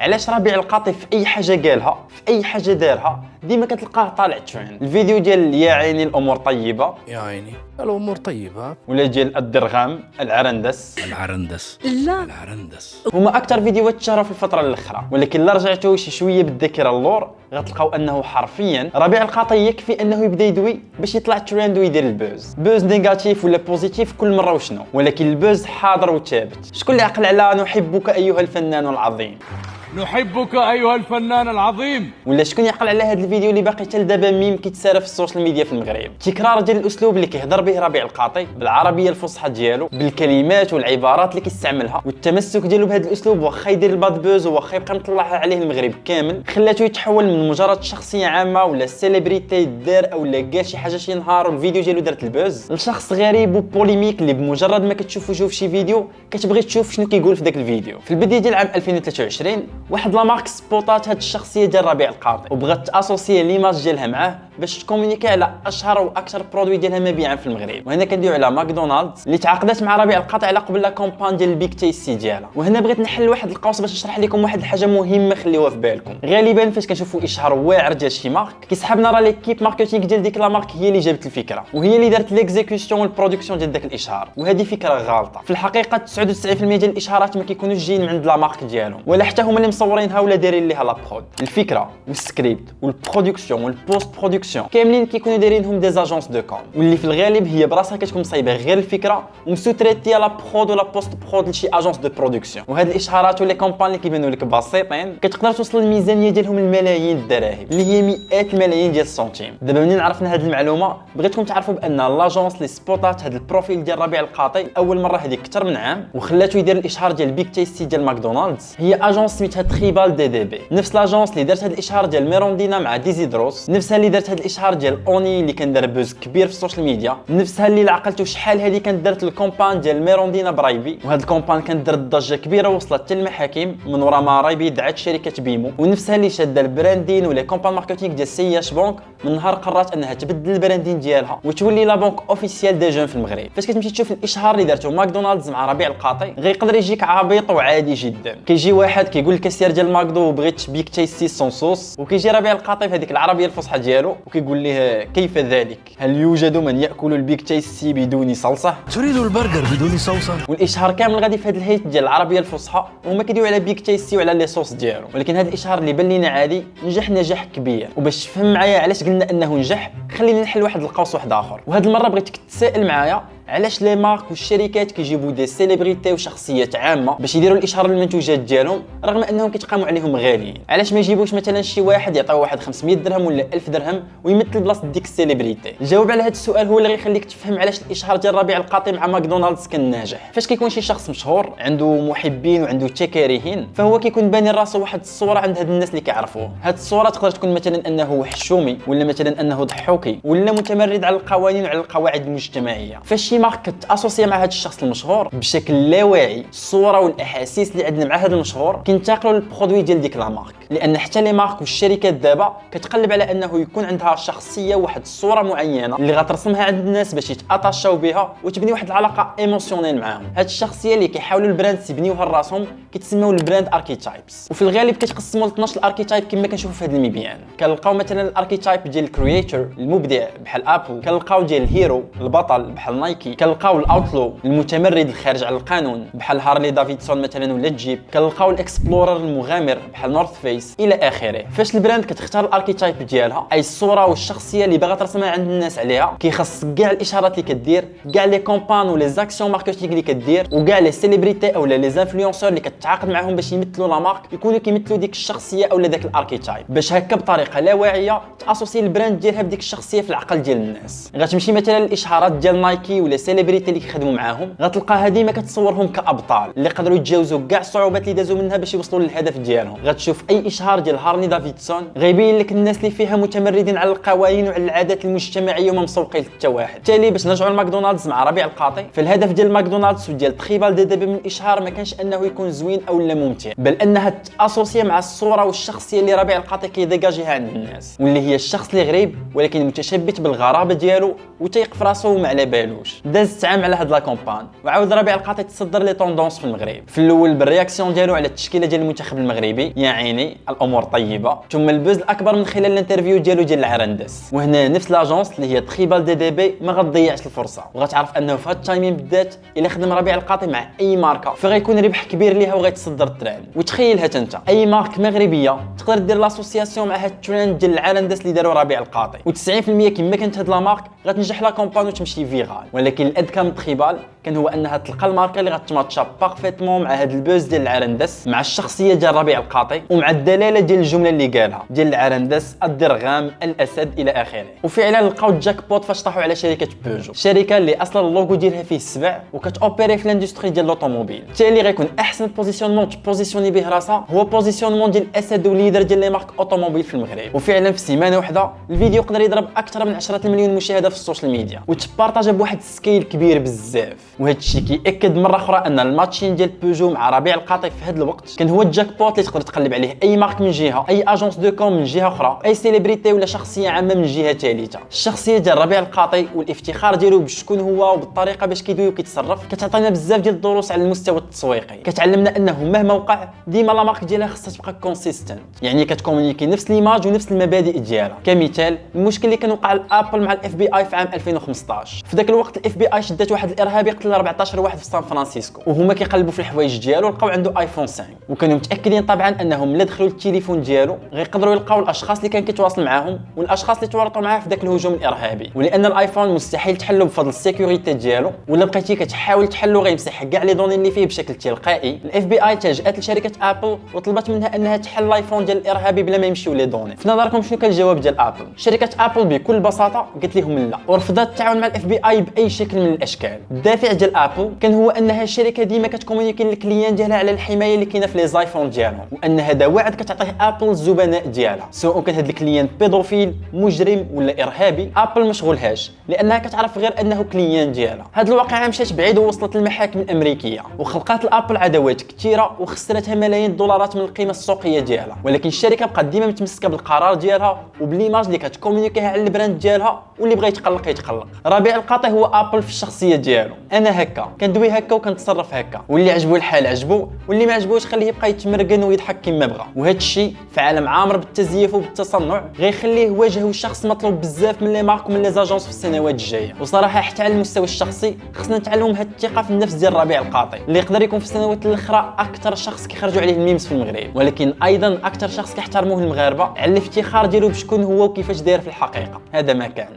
علاش ربيع القاطي في اي حاجه قالها في اي حاجه دارها ديما كتلقاه طالع ترند. الفيديو ديال يا عيني الامور طيبه، يا عيني الامور طيبه، ولا ديال الدرغام العرندس لا العرندس هما اكثر فيديوهات تشهروا في الفتره الاخيره. ولكن الا رجعتوا شي شويه بالذاكره اللور غتلقاو انه حرفيا ربيع القاطي يكفي انه يبدا يدوي باش يطلع ترند ويدير البوز، بوز نيجاتيف ولا بوزيتيف كل مره وشنو، ولكن البوز حاضر وثابت. شكون اللي عقل على نحبك ايها الفنان العظيم، نحبك أيها الفنان العظيم؟ ولا شكون يعقل على هذا الفيديو اللي باقي حتى لدابا ميم كيتسارى في السوشيال ميديا في المغرب؟ تكرار ديال الاسلوب اللي كيهضر به ربيع القاطي بالعربيه الفصحى ديالو، بالكلمات والعبارات اللي كيستعملها، والتمسك ديالو بهذا الاسلوب واخا يدير الباد بوز واخا يبقى مطلع عليه المغرب كامل، خلاته يتحول من مجرد شخصيه عامه ولا سيليبريتي دار اولا قال شي حاجه شي نهار والفيديو ديالو دارت البوز لشخص غريب وبوليميك اللي بمجرد ما كتشوفو في شي فيديو كتبغي تشوف شنو كيقول في ذاك الفيديو. في البدايه ديال عام 2023 واحد لا مارك سبوطات هاد الشخصيه ديال ربيع القاطي وبغات تاسوسي ليماج ديالها معاه باش تكومونيكي على اشهر واكثر برودوي ديالها مبيعا في المغرب. وهنا كندويو على ماكدونالدز اللي تعاقدات مع ربيع القاطي على قبل لا كومبان ديال البيك تيستي ديالها. وهنا بغيت نحل واحد القوس باش نشرح لكم واحد الحاجه مهمه خليوها في بالكم. غالبا فاش كنشوفوا اشهار واعر ديال شي مارك كيسحبنا راه ليكيب ماركتينغ ديال ديك لا مارك هي اللي جابت الفكره وهي اللي دارت ليكزيكسيون والبرودكسيون ديال داك الاشهار، وهذه فكره غلطه. في الحقيقه 99% ديال الاشهارات ما كيكونوش جايين من عند لا مارك ديالهم ولا حتى هما اللي مصورينها ولا دايرين ليها لا برود. الفكره والسكريبت والبرودكسيون والبوست برودكسيون كاملين كيكونوا دايرينهم دي اجونس دو كوم، واللي في الغالب هي براسها كتكون صايبه غير الفكره ومسوتريتيا لا برود ولا بوست برود لشي اجونس دو برودكسيون. وهاد الاشهارات ولا كومبان اللي كيبانوا لك بسيطين كتقدر توصل الميزانيه ديالهم الملايين الدراهم اللي هي مئات الملايين ديال السنتيم. دابا منين عرفنا هاد المعلومه بغيتكم تعرفوا بان لاجونس اللي سبوطات هاد البروفيل ديال ربيع القاطي اول مره هذيك اكثر من عام وخلاته يدير الاشهار ديال بيك تيستي ديال ماكدونالدز هي اجونس سميتها تريبال دي بي، نفس لاجونس اللي دارت هاد الاشهار ديال ميروندينا مع ديزيدروس، نفسها اللي دارت هاد الاشهار ديال اوني اللي كان دار بوز كبير في السوشيال ميديا، نفسها اللي عقلتوا شحال هذه كانت دارت الكومبان ديال ميروندينا برايبي، وهاد الكومبان كانت دارت ضجه كبيره وصلت حتى المحاكم من ورا ما رايبي دعت شركه بيمو، ونفسها اللي شاده البراندين ولا كومبان ماركتينغ ديال سياش بنك من نهار قررت انها تبدل البراندين ديالها وتولي لا بنك اوفيسيال دي جون في المغرب. فاش كتمشي تشوف الاشهار اللي دارته ماكدونالدز مع ربيع القاطي غيقدر يجيك عبيط وعادي جدا. كيجي واحد كيقول الكاسير ديال ماكدو وبغيت بيك تيستي سون صوص، وكيجي ربيع القاطي في هذيك العربيه الفصحى ديالو وكيقول ليه كيف ذلك؟ هل يوجد من ياكل البيك تيستي بدون صلصه؟ تريد البرجر بدون صوصه؟ والاشهار كامل غادي في هذا الهيت ديال العربيه الفصحى وهما كيدويو على بيك تيستي وعلى لي صوص ديالو. ولكن هذا الاشهار اللي بان لينا عادي نجح نجاح كبير. وباش تفهم معايا علاش قلنا انه نجح خلينا نحل واحد القوس واحد اخر. وهاد المره بغيتك تسائل معايا علاش لي مارك والشركات كيجيبوا دي سيليبريتي وشخصيات عامه باش يديروا الاشهار للمنتوجات ديالهم رغم انهم كيتقاموا عليهم غاليين؟ علاش ما يجيبوش مثلا شي واحد يعطيوه واحد 500 درهم ولا 1000 درهم ويمثل بلاصه ديك السيليبريتي؟ الجواب على هذا السؤال هو اللي غيخليك تفهم علاش الاشهار ديال ربيع القاطي مع ماكدونالدز كان ناجح. فاش كيكون شي شخص مشهور عنده محبين وعنده كارهين فهو كيكون باني راسو واحد الصوره عند هاد الناس اللي كيعرفوه. هاد الصوره تقدر تكون مثلا انه حشومي ولا مثلا انه ضحوكي ولا متمرد على القوانين وعلى القواعد المجتمعيه. فاش شي مارك كتاسوسي مع هذا الشخص المشهور بشكل لا واعي الصوره والاحاسيس اللي عندنا مع هذا المشهور كينتقلوا للبرودوي ديال ديك لا مارك، لان حتى لي مارك والشركات دابا كتقلب على انه يكون عندها شخصيه واحد الصوره معينه اللي غترسمها عند الناس باش يتاتاشاو بها وتبني واحد العلاقه ايموسيونيل معاهم. هاد الشخصيه اللي كيحاولوا البراندز يبنيوها لراسهم كيتسموا البراند اركيتايبس، وفي الغالب كيتقسموا ل 12 الاركيتايب كما كنشوفوا في هذا المبيان. كنلقاو مثلا الاركيتايب ديال الكرييتور المبدع بحال ابل، كنلقاو ديال الهيرو البطل بحال نايكي، كنلقاو الاوتلو المتمرد الخارج على القانون بحال هارلي دافيدسون مثلا ولا جيب، كنلقاو الاكسبلورر المغامر بحال نورث فيس الى اخره. فاش البراند كتختار الاركيتايب ديالها اي الصوره والشخصيه اللي باغا ترسمها عند الناس عليها كيخص كاع الاشارات اللي كدير، كاع لي كومبان ولي زاكسيون ماركتينغ اللي كدير، وكاع لي سيليبريتي اولا لي انفلونسور اللي كتعاقد معاهم باش يمثلوا لا مارك يكونوا كيمثلوا ديك الشخصيه اولا داك الاركيتايب، باش هكا بطريقه لا واعيه تاسوسي البراند ديالها بديك الشخصيه في العقل ديال الناس. غتمشي مثلا الاشهارات ديال نايكي ولا سيليبريتي اللي كيخدموا معاهم غتلقاها ديما كتصورهم كابطال اللي قدروا يتجاوزوا كاع الصعوبات اللي دازوا منها باش يوصلوا للهدف ديالهم. غتشوف اي اشهار ديال هارلي دافيدسون غيبين لك الناس اللي فيها متمردين على القوانين وعلى العادات المجتمعيه وما مسوقين حتى واحد. بالتالي باش نرجعوا لماكدونالدز مع ربيع القاطي، فالهدف ديال ماكدونالدز وديال تريبال دي بي من الاشهار ما كانش انه يكون زوين زوين او لا ممتع، بل انها تاسوسيا مع الصوره والشخصيه اللي ربيع القاطي كيديجاجيها عند الناس، واللي هي الشخص اللي غريب ولكن متشبت بالغرابه ديالو وتيق في راسو وما على بالوش. داز عام على هاد لا كومبان وعاود ربيع القاطي تصدر لي طوندونس في المغرب، في الاول بالرياكسيون ديالو على التشكيله ديال المنتخب المغربي، يا عيني الامور طيبه، ثم البوز الاكبر من خلال الانترفيو ديالو ديال العرندس. وهنا نفس لاجونس اللي هي تخيبال دي بي ما غتضيعش الفرصه، وغتعرف انه في هاد التايمين بالذات الا خدم ربيع القاطي مع اي ماركه فغيكون ربح كبير ليها وغيتصدر الترند. وتخيلها انت اي مارك مغربيه تقدر دير لاسوسياسيون مع هاد الترند ديال العرندس اللي داروا ربيع القاطي، و90% كما كانت هاد لا مارك غتنجح لا كومبان وتمشي فيغال. ولكن الاذكى من تخيبال كان هو انها تلقى الماركه اللي غتماتشا بارفيتمون مع هاد البوز ديال العرندس، مع الشخصيه ديال ربيع القاطي، ومع الدلاله ديال الجمله اللي قالها ديال العرندس الدرغام الاسد الى اخره. وفعلا لقاو الجاك بوت فاش طاحوا على شركه بوجو، شركه اللي اصلا اللوغو ديالها فيه السبع وكتوبيري في الاندستري ديال لوطوموبيل. بالتالي غيكون احسن بوزيسيونمون تبوزيسيوني به راسها هو بوزيسيونمون ديال الاسد وليدر ديال لي مارك اوتوموبيل في المغرب. وفعلا في سيمانه واحده الفيديو يقدر يضرب اكثر من 10 مليون مشاهده في السوشيال ميديا وتبارطاجا بواحد السكيل كبير بزاف. وهذا الشيء كيأكد مره اخرى ان الماتشين ديال بوجو مع ربيع القاطي في هذا الوقت كان هو الجاك بوت اللي تقدر تقلب عليه اي مارك من جهه، اي اجونس دو كوم من جهه اخرى، اي سيليبريتي ولا شخصيه عامه من جهه ثالثه. الشخصيه ديال ربيع القاطي والافتخار ديالو بشكون هو وبالطريقه باش كيدوي وكيتصرف كتعطينا بزاف ديال الدروس على المستوى التسويقي، كتعلمنا انه مهما وقع ديما لا مارك ديالها خصها تبقى كونسيستنت، يعني كتكومونيكي نفس ليماج ونفس المبادئ ديالها. كمثال المشكل اللي كان وقع لابل مع الاف بي اي في عام 2015. في ذاك الوقت الاف بي اي شدات واحد الارهابي قتل 14 واحد في سان فرانسيسكو وهما كيقلبوا في الحوايج ديالو لقاو عنده ايفون 5، وكانوا متاكدين طبعا انهم لا دخلوا للتليفون ديالو غيقدروا يلقاو الاشخاص اللي كان كيتواصل معاهم والاشخاص اللي تورطوا معاه في ذاك الهجوم الارهابي. ولان الايفون مستحيل تحلو بفضل السيكوريتي ديالو، ولا بقيتي كتحاول تحلو غيمسح كاع لي دوني اللي فيه بشكل تلقائي. الاف بي اي التجأت لشركه ابل وطلبت منها انها تحل الايفون ديال الارهابي بلا ما يمشيو لي دوني. في نظركم شنو كان الجواب ديال ابل؟ شركه ابل بكل بساطه قالت لهم لا، ورفضت التعاون مع الاف بي اي باي شكل من الاشكال. الدافع ديال ابل كان هو انها الشركه ديما كتكومونيكي للكليان ديالها على الحمايه اللي كاينه في لي زايفون ديالهم، وان هذا وعد كتعطيه ابل الزبناء ديالها، سواء كان هذا الكليان بيدوفيل مجرم ولا ارهابي. ابل مشغولهاش لانها كتعرف غير انه كليان ديالها. هذه الواقعه مشات بعيد ووصلت للمحاكم الامريكيه وخلقات الابل عداوات كثيره وخسرتها ملايين الدولارات من القيمه السوقيه ديالها. ولكن الشركه بقات ديما متمسكه بالقرار ديالها وبليماج اللي كتكومونيكيها على البراند ديالها، واللي بغى يتقلق يتقلق. ربيع القاطي هو ابل في الشخصيه ديالو، انا هكا كندوي هكا وكنتصرف هكا، واللي عجبو الحال عجبو واللي ما عجبوش خليه يبقى يتمرقن ويضحك كما بغى. وهذا الشيء في عالم عامر بالتزييف وبالتصنع غيخليه وجه شخص مطلوب بزاف من لي مارك ومن لي زاجونس في السنوات الجايه. وصراحه حتى على المستوى الشخصي خصنا نتعلموا هذه الثقه في النفس ديال ربيع القاطي اللي يقدر يكون في السنوات الاخرى اكثر شخص كيخرجوا عليه الميمز في المغرب، ولكن ايضا اكثر شخص كيحترموه المغاربه على الافتخار ديالو بشكون هو وكيفاش داير في الحقيقه. هذا ما كان.